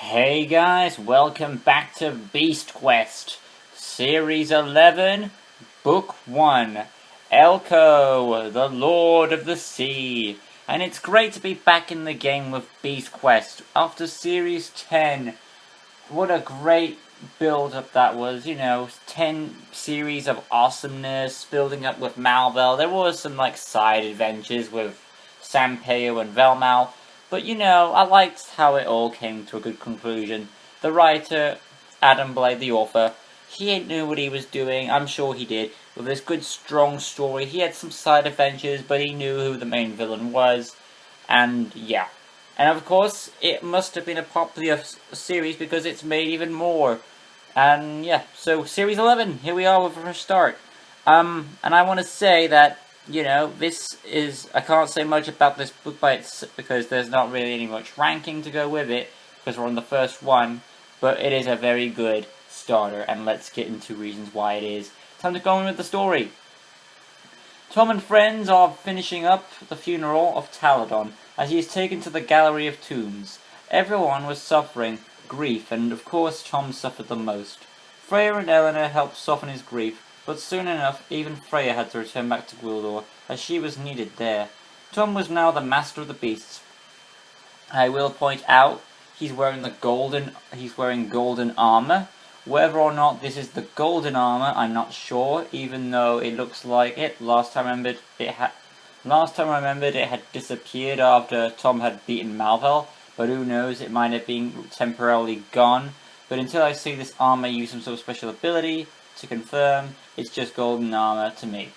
Hey guys, welcome back to Beast Quest, Series 11, Book 1, Elko, the Lord of the Sea. And it's great to be back in the game with Beast Quest after Series 10. What a great build-up that was, 10 series of awesomeness, building up with Malvel. There was some, side adventures with Sampeo and Velmal. But, I liked how it all came to a good conclusion. The writer, Adam Blade, the author, he knew what he was doing. I'm sure he did. With this good, strong story, he had some side adventures, but he knew who the main villain was. And, yeah. And, of course, it must have been a popular series because it's made even more. And, yeah. So, Series 11, here we are with a fresh start. And I want to say that this is, I can't say much about this book by itself because there's not really any much ranking to go with it, because we're on the first one, but it is a very good starter, and let's get into reasons why it is. Time to go on with the story. Tom and friends are finishing up the funeral of Taladon, as he is taken to the Gallery of Tombs. Everyone was suffering grief, and of course Tom suffered the most. Freya and Eleanor helped soften his grief, but soon enough, even Freya had to return back to Gwildor, as she was needed there. Tom was now the master of the beasts. I will point out, he's wearing golden armor. Whether or not this is the golden armor, I'm not sure, even though it looks like it. Last time I remembered it had disappeared after Tom had beaten Malvel, but who knows, it might have been temporarily gone. But until I see this armor use some sort of special ability, to confirm, it's just golden armor to me.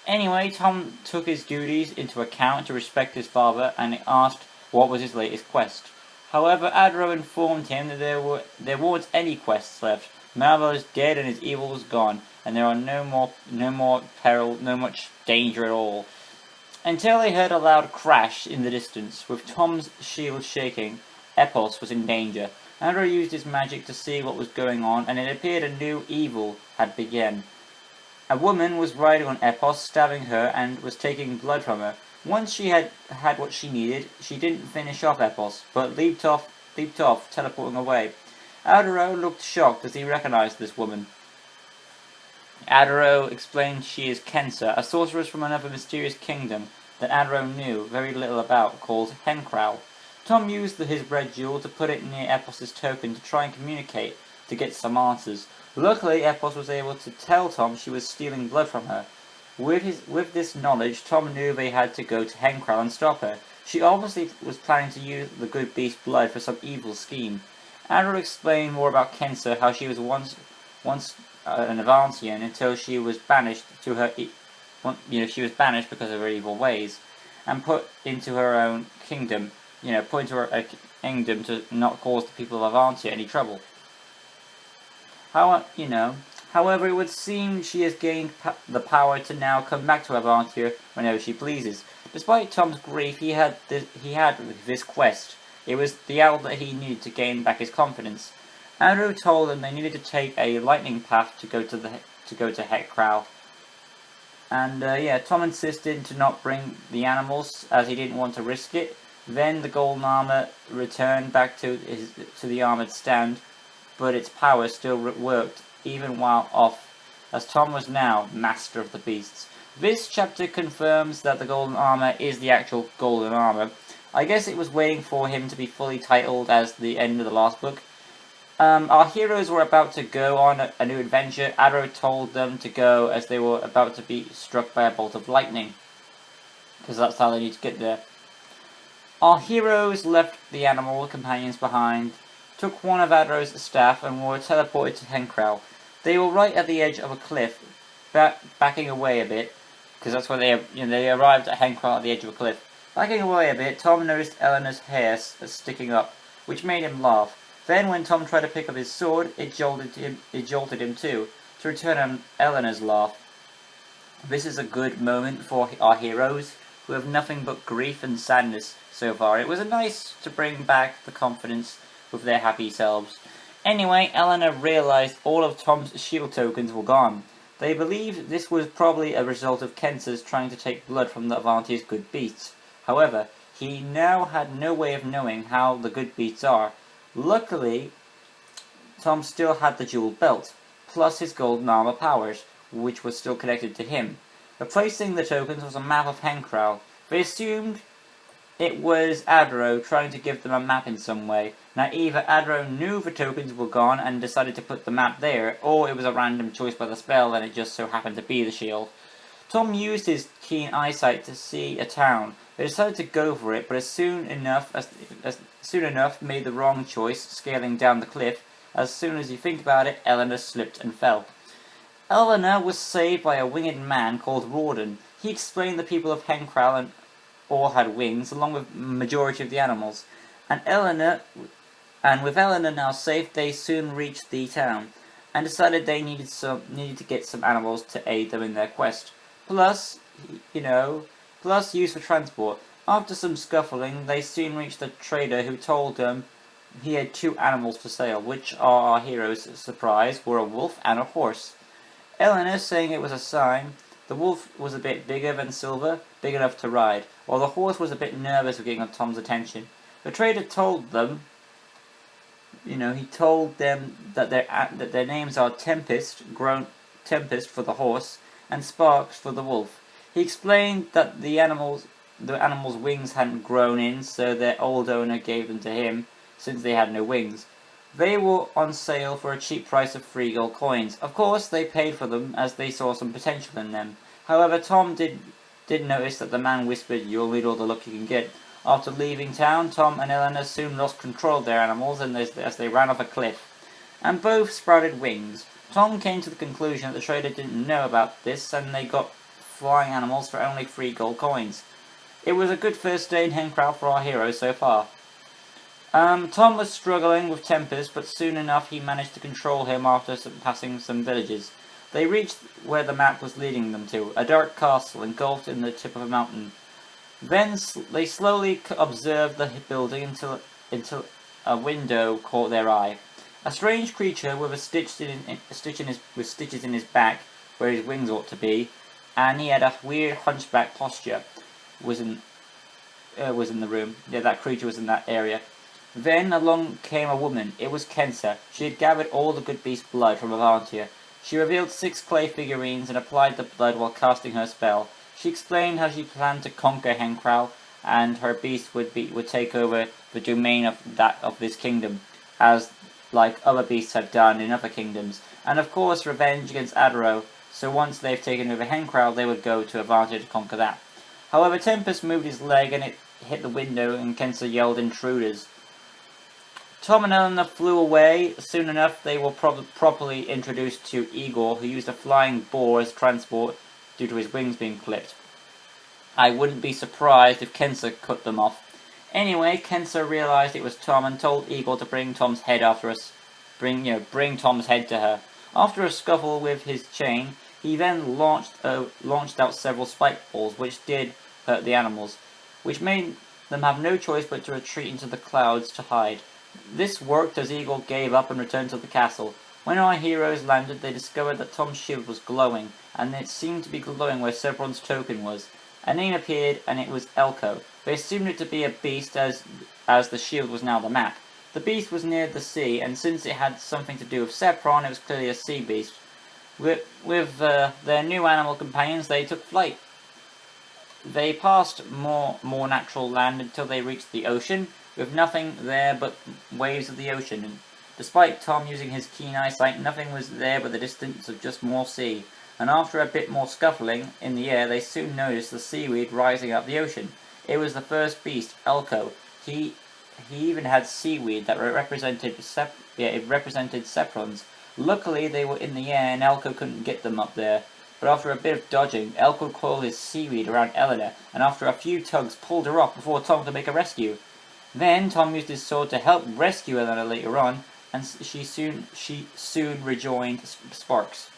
Anyway, Tom took his duties into account to respect his father and asked what was his latest quest. However, Adro informed him that there weren't any quests left. Malvel is dead and his evil was gone, and there are no more peril, no much danger at all. Until they heard a loud crash in the distance. With Tom's shield shaking, Epos was in danger. Andrew used his magic to see what was going on, and it appeared a new evil had begun. A woman was riding on Epos, stabbing her, and was taking blood from her. Once she had what she needed, she didn't finish off Epos, but leaped off, teleporting away. Adoro looked shocked as he recognized this woman. Adoro explained she is Kensa, a sorceress from another mysterious kingdom that Adoro knew very little about, called Hankrowl. Tom used his red jewel to put it near Epos's token to try and communicate, to get some answers. Luckily, Epos was able to tell Tom she was stealing blood from her. With this knowledge, Tom knew they had to go to Hankrowl and stop her. She obviously was planning to use the good beast's blood for some evil scheme. Andrew explained more about Kensa, how she was once an Avantian until she was banished to her, she was banished because of her evil ways, and put into her own kingdom. Put into her kingdom to not cause the people of Avantia any trouble. However, it would seem she has gained the power to now come back to Avantia whenever she pleases. Despite Tom's grief, he had this quest. It was the outlet he needed to gain back his confidence. Andrew told them they needed to take a lightning path to go to Hankrowl. And Tom insisted to not bring the animals as he didn't want to risk it. Then the golden armor returned back to the armored stand, but its power still worked even while off, as Tom was now master of the beasts. This chapter confirms that the golden armor is the actual golden armor. I guess it was waiting for him to be fully titled as the end of the last book. Our heroes were about to go on a new adventure. Adro told them to go as they were about to be struck by a bolt of lightning, because that's how they need to get there. Our heroes left the animal companions behind, took one of Adro's staff, and were teleported to Hankrowl. They were right at the edge of a cliff, backing away a bit, because that's where they arrived at Hankrowl at the edge of a cliff. Backing away a bit, Tom noticed Eleanor's hair sticking up, which made him laugh. Then, when Tom tried to pick up his sword, it jolted him too, to return Eleanor's laugh. This is a good moment for our heroes, who have nothing but grief and sadness so far. It was nice to bring back the confidence with their happy selves. Anyway, Eleanor realized all of Tom's shield tokens were gone. They believed this was probably a result of Kensa's trying to take blood from the Avantia's good beasts. However, he now had no way of knowing how the good beasts are. Luckily, Tom still had the jeweled belt, plus his golden armor powers, which was still connected to him. Replacing the tokens was a map of Hankrowl. They assumed it was Adro trying to give them a map in some way. Now either Adro knew the tokens were gone and decided to put the map there, or it was a random choice by the spell and it just so happened to be the shield. Tom used his keen eyesight to see a town. They decided to go for it, but soon enough made the wrong choice, scaling down the cliff. As soon as you think about it, Eleanor slipped and fell. Eleanor was saved by a winged man called Rawdon. He explained the people of Hankrowl and all had wings, along with the majority of the animals. And with Eleanor now safe, they soon reached the town, and decided they needed to get some animals to aid them in their quest. Plus use for transport. After some scuffling, they soon reached a trader who told them he had 2 animals for sale, which our heroes' surprise were a wolf and a horse. Eleanor saying it was a sign. The wolf was a bit bigger than Silver, big enough to ride, while the horse was a bit nervous of getting Tom's attention. The trader told them, that their names are Tempest for the horse, and Sparks for the wolf. He explained that the animals' wings hadn't grown in, so their old owner gave them to him, since they had no wings. They were on sale for a cheap price of 3 gold coins. Of course, they paid for them as they saw some potential in them. However, Tom did notice that the man whispered, "You'll need all the luck you can get." After leaving town, Tom and Eleanor soon lost control of their animals as they ran off a cliff, and both sprouted wings. Tom came to the conclusion that the trader didn't know about this, and they got flying animals for only 3 gold coins. It was a good first day in Hankrowl for our heroes so far. Tom was struggling with Tempest, but soon enough he managed to control him after passing some villages. They reached where the map was leading them to, a dark castle engulfed in the tip of a mountain. Then they slowly observed the building until a window caught their eye. A strange creature with stitches in his back, where his wings ought to be, and he had a weird hunchback posture, was in the room. Yeah, that creature was in that area. Then along came a woman. It was Kensa. She had gathered all the good beast blood from a volunteer. She revealed 6 clay figurines and applied the blood while casting her spell. She explained how she planned to conquer Hankrowl, and her beast would take over the domain of this kingdom, as like other beasts had done in other kingdoms, and of course revenge against Adro. So once they've taken over Hankrowl, they would go to Avantia to conquer that. However, Tempest moved his leg and it hit the window, and Kensa yelled, "Intruders!" Tom and Eleanor flew away. Soon enough, they were properly introduced to Igor, who used a flying boar as transport due to his wings being clipped. I wouldn't be surprised if Kensa cut them off. Anyway, Kensa realized it was Tom and told Igor to bring Tom's head bring Tom's head to her. After a scuffle with his chain, he then launched out several spike balls, which did hurt the animals, which made them have no choice but to retreat into the clouds to hide. This worked as Igor gave up and returned to the castle. When our heroes landed, they discovered that Tom's shield was glowing, and it seemed to be glowing where Sebron's token was. A name appeared, and it was Elko. They assumed it to be a beast, as the shield was now the map. The beast was near the sea, and since it had something to do with Sepron, it was clearly a sea beast. With their new animal companions, they took flight. They passed more natural land until they reached the ocean, with nothing there but waves of the ocean. And despite Tom using his keen eyesight, nothing was there but the distance of just more sea. And after a bit more scuffling in the air, they soon noticed the seaweed rising up the ocean. It was the first beast, Elko. He even had seaweed that represented Seprons. Luckily, they were in the air and Elko couldn't get them up there. But after a bit of dodging, Elko coiled his seaweed around Eleanor, and after a few tugs pulled her off before Tom could make a rescue. Then Tom used his sword to help rescue Eleanor later on, and she soon rejoined Sparks.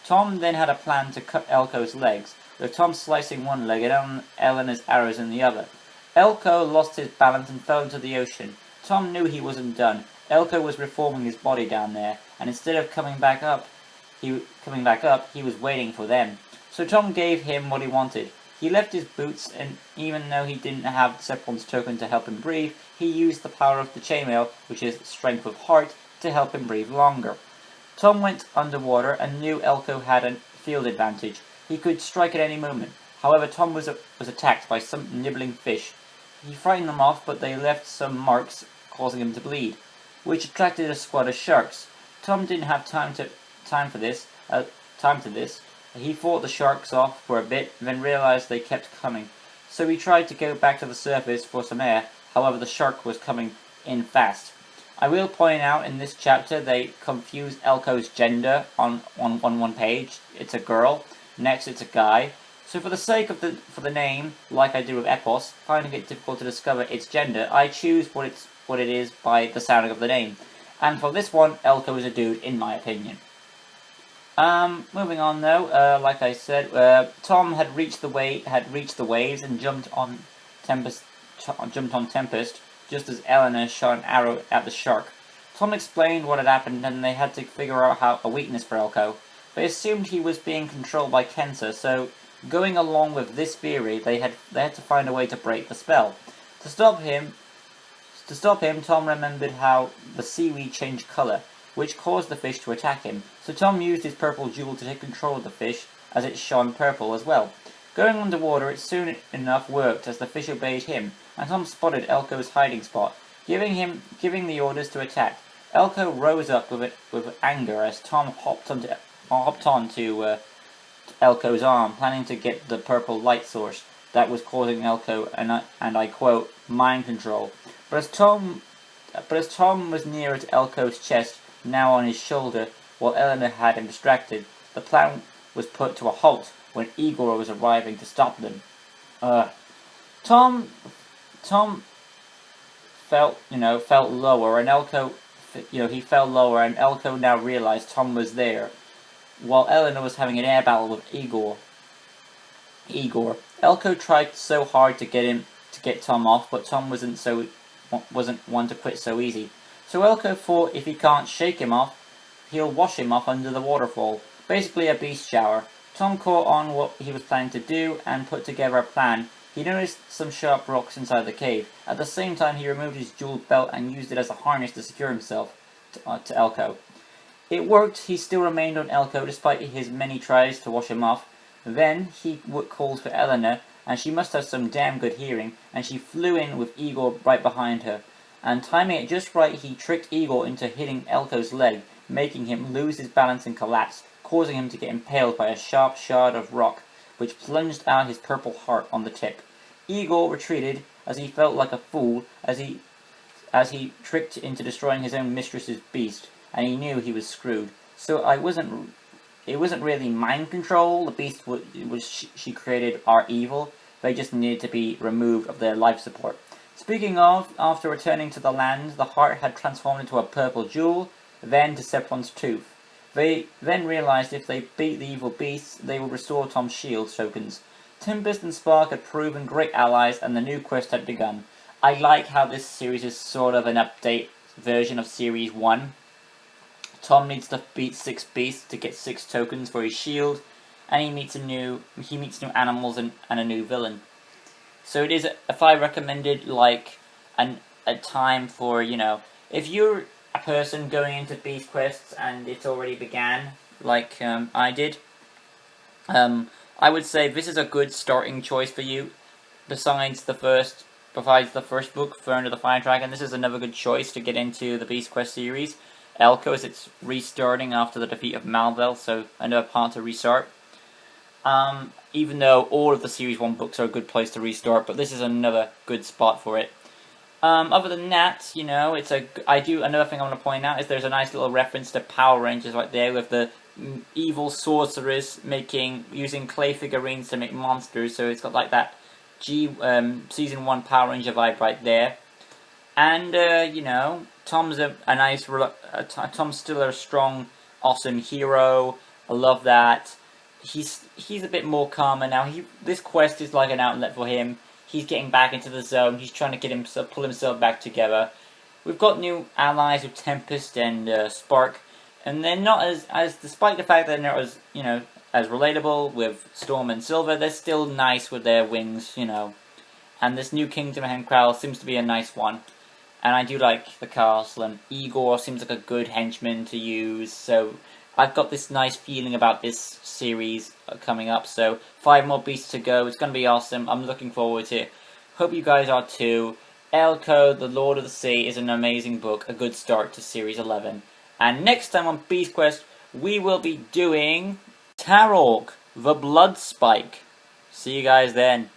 Tom then had a plan to cut Elko's legs, with Tom slicing one leg and Eleanor's arrows in the other. Elko lost his balance and fell into the ocean. Tom knew he wasn't done. Elko was reforming his body down there, and instead of coming back up, he was waiting for them. So Tom gave him what he wanted. He left his boots, and even though he didn't have Sepron's token to help him breathe, he used the power of the chainmail, which is strength of heart, to help him breathe longer. Tom went underwater and knew Elko had a field advantage. He could strike at any moment. However, Tom was attacked by some nibbling fish. He frightened them off, but they left some marks, causing him to bleed, which attracted a squad of sharks. Tom didn't have time to this. He fought the sharks off for a bit, then realized they kept coming. So he tried to go back to the surface for some air. However, the shark was coming in fast. I will point out in this chapter they confused Elko's gender on one page. It's a girl. Next, it's a guy. So for the sake of the name, like I do with Epos, finding it difficult to discover its gender, I choose what it is by the sounding of the name. And for this one, Elko is a dude, in my opinion. Moving on though, like I said, Tom had reached the waves and jumped on Tempest, just as Eleanor shot an arrow at the shark. Tom explained what had happened, and they had to figure out a weakness for Elko. They assumed he was being controlled by Kensa, so going along with this theory, they had to find a way to break the spell. To stop him, Tom remembered how the seaweed changed colour, which caused the fish to attack him. So Tom used his purple jewel to take control of the fish, as it shone purple as well. Going underwater, it soon enough worked, as the fish obeyed him, and Tom spotted Elko's hiding spot, giving the orders to attack. Elko rose up with anger as Tom hopped onto Elko's arm, planning to get the purple light source that was causing Elko, and I quote, mind control. But as Tom was nearer to Elko's chest, now on his shoulder, while Eleanor had him distracted, the plan was put to a halt when Igor was arriving to stop them. Tom felt lower, and Elko, he fell lower, and Elko now realized Tom was there, while Eleanor was having an air battle with Igor. Elko tried so hard to get Tom off, but Tom wasn't one to quit so easy. So Elko thought if he can't shake him off, he'll wash him off under the waterfall, basically a beast shower. Tom caught on what he was planning to do and put together a plan. He noticed some sharp rocks inside the cave. At the same time, he removed his jeweled belt and used it as a harness to secure himself to Elko. It worked. He still remained on Elko despite his many tries to wash him off. Then he called for Eleanor, and she must have some damn good hearing, and she flew in with Igor right behind her. And timing it just right, he tricked Igor into hitting Elko's leg, making him lose his balance and collapse, causing him to get impaled by a sharp shard of rock, which plunged out his purple heart on the tip. Igor retreated, as he felt like a fool, as he tricked into destroying his own mistress's beast, and he knew he was screwed. So it wasn't really mind control. The beast she created are evil. They just needed to be removed of their life support. Speaking of, after returning to the land, the heart had transformed into a purple jewel, then to Sepron's tooth. They then realized if they beat the evil beasts, they would restore Tom's shield tokens. Tempest and Spark had proven great allies, and the new quest had begun. I like how this series is sort of an update version of Series 1. Tom needs to beat 6 beasts to get 6 tokens for his shield, and he meets new animals and a new villain. So it is, if I recommended like a time for, if you're a person going into beast quests and it's already began, like I did, I would say this is a good starting choice for you. Besides the first book, Fern of the Fire Dragon, this is another good choice to get into the Beast Quest series. Elko, as it's restarting after the defeat of Malvel, so another part to restart. Even though all of the Series 1 books are a good place to restart, but this is another good spot for it. Other than that, another thing I want to point out is there's a nice little reference to Power Rangers right there, with the evil sorceress using clay figurines to make monsters, so it's got like that Season 1 Power Ranger vibe right there. And, Tom's Tom's still a strong, awesome hero. I love that. He's a bit more calmer now. This quest is like an outlet for him. He's getting back into the zone. He's trying to pull himself back together. We've got new allies with Tempest and Spark, and they're not as despite the fact that they're not as as relatable with Storm and Silver. They're still nice with their wings, you know. And this new Kingdom Hankrowl seems to be a nice one. And I do like the castle, and Igor seems like a good henchman to use, so I've got this nice feeling about this series coming up. So 5 more beasts to go. It's going to be awesome. I'm looking forward to it. Hope you guys are too. Elko, the Lord of the Sea, is an amazing book, a good start to Series 11. And next time on Beast Quest, we will be doing Tarok, the Blood Spike. See you guys then.